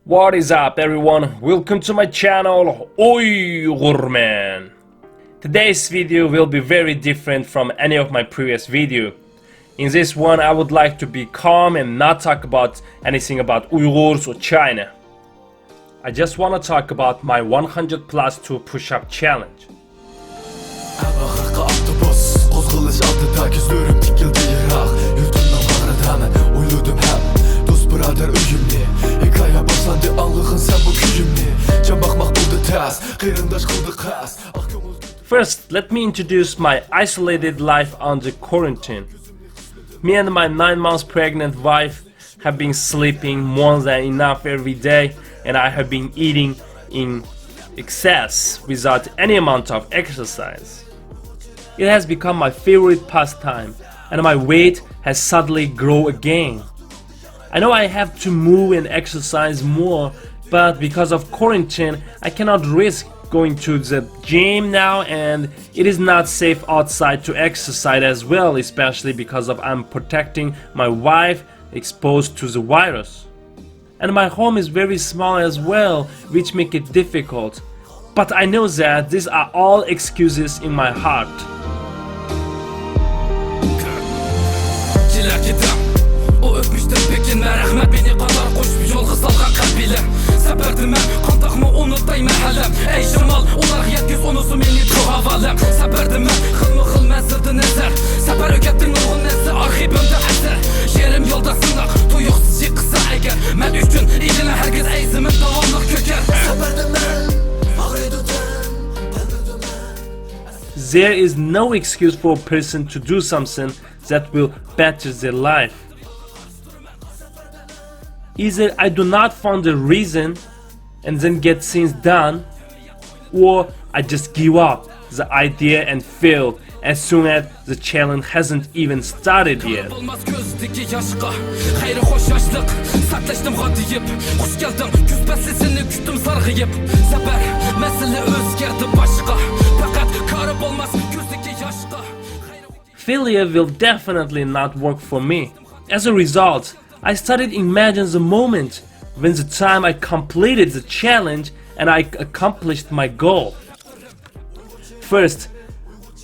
What is up everyone, welcome to my channel UyghurMan. Today's video will be very different from any of my previous video. In this one I would like to be calm and not talk about anything about Uyghurs or China. I just want to talk about my 100 plus 2 push-up challenge. First, let me introduce my isolated life under quarantine. Me and my 9 months pregnant wife have been sleeping more than enough every day, and I have been eating in excess without any amount of exercise. It has become my favorite pastime, and my weight has suddenly grown again. I know I have to move and exercise more, but because of quarantine I cannot risk going to the gym now, and it is not safe outside to exercise as well, especially because of I'm protecting my wife exposed to the virus. And my home is very small as well, which make it difficult. But I know that these are all excuses in my heart. There is no excuse for a person to do something that will better their life. Either I do not find a reason and then get things done, or I just give up the idea and fail as soon as the challenge hasn't even started yet. Failure will definitely not work for me. As a result, I started imagining the moment when the time I completed the challenge and I accomplished my goal. First,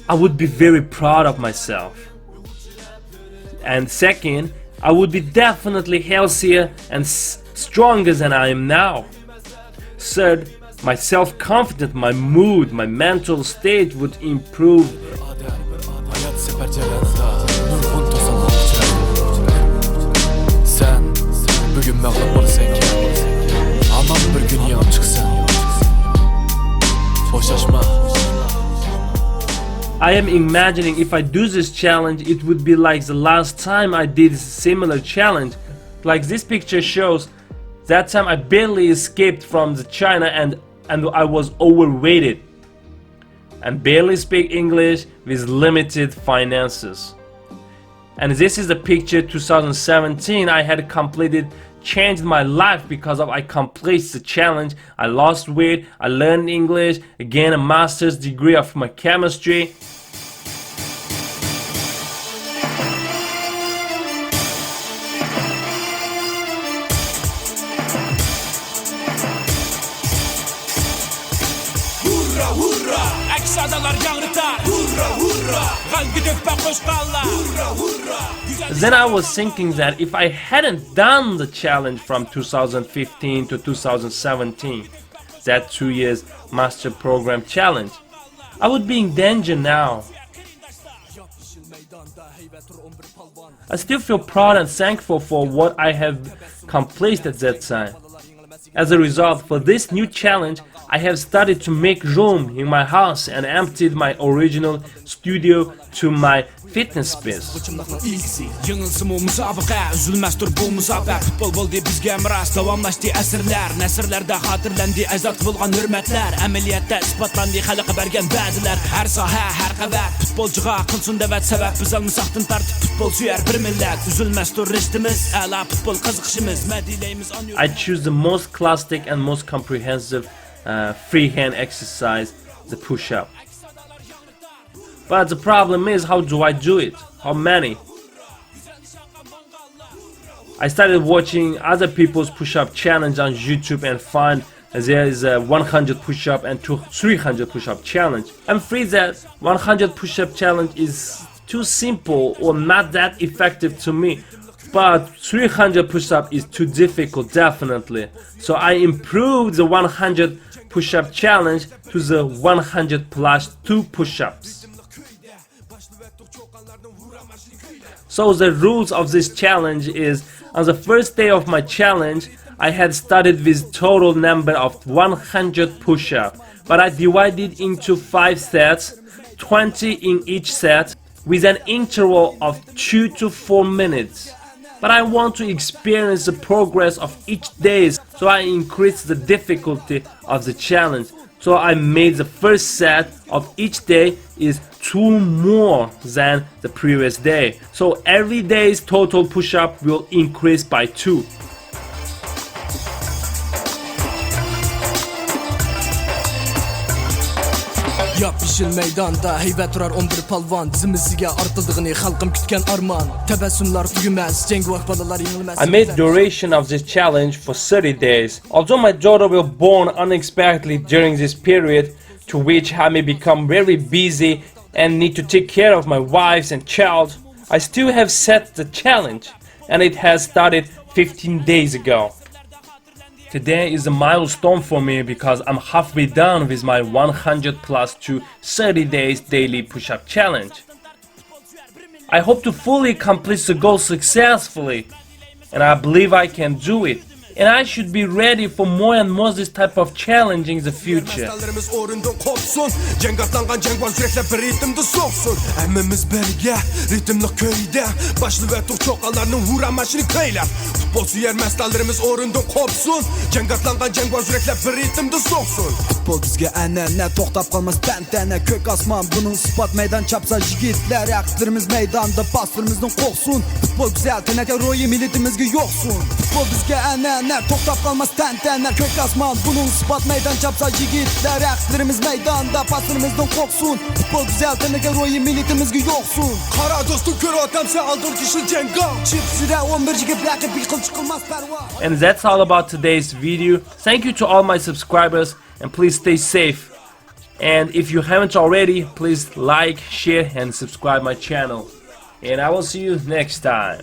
I would be very proud of myself. And second, I would be definitely healthier and stronger than I am now. Third, my self-confidence, my mood, my mental state would improve. I am imagining if I do this challenge, it would be like the last time I did a similar challenge. Like this picture shows, that time I barely escaped from the China and I was overweighted and barely speak English with limited finances. And this is the picture 2017 I had completed, changed my life because of I completed the challenge. I lost weight, I learned English, gained a master's degree of my chemistry. Then I was thinking that if I hadn't done the challenge from 2015 to 2017, that 2 years master program challenge, I would be in danger now. I still feel proud and thankful for what I have accomplished at that time. As a result, for this new challenge, I have started to make room in my house and emptied my original studio to my fitness space. I choose the most classic and most comprehensive freehand exercise, the push-up. But the problem is, how do I do it? How many? I started watching other people's push-up challenge on YouTube and find there is a 100 push-up and 300 push-up challenge. I'm afraid that 100 push-up challenge is too simple or not that effective to me, but 300 push-up is too difficult, definitely. So I improved the 100 push-up challenge to the 100 plus 2 push-ups. So the rules of this challenge is, on the first day of my challenge, I had started with total number of 100 push-ups, but I divided into 5 sets, 20 in each set, with an interval of 2 to 4 minutes. But I want to experience the progress of each day, so I increased the difficulty of the challenge. So I made the first set of each day is 2 more than the previous day. So every day's total push-up will increase by 2. Yapışıl meydanda heybet durar 11 palvan dizimizga artıldığını halkım kütken arman tebessümler tügümez cenk vakbalalar yenilmez. I made duration of this challenge for 30 days. Although my daughter was born unexpectedly during this period, to which I may become very busy and need to take care of my wife and child, I still have set the challenge, and it has started 15 days ago. Today is a milestone for me because I'm halfway done with my 100 plus to 30 days daily push-up challenge. I hope to fully complete the goal successfully, and I believe I can do it. And I should be ready for more and more this type of challenge in the future. Futbol bizga an'ana to'xtab qolmas tantana ko'k osmon buning isbot maydon chapsa yigitlar raqiblarimiz maydonda bostirimizni qo'qsin futbol go'zal tenaka ro'yi millatimizga yo'qsin futbol bizga an'ana to'xtab qolmas tantana ko'k osmon buning isbot maydon chapsa yigitlar raqiblarimiz maydonda bostirimizni qo'qsin futbol go'zal tenaka ro'yi millatimizga yo'qsin qara do'stim ko'ryotam sen aldım kishi jengo chipsida 11 yigit raqib yiqil chiqilmas parvo. And that's all about today's video. Thank you to all my subscribers, and please stay safe. And if you haven't already, please like, share and subscribe my channel. And I will see you next time.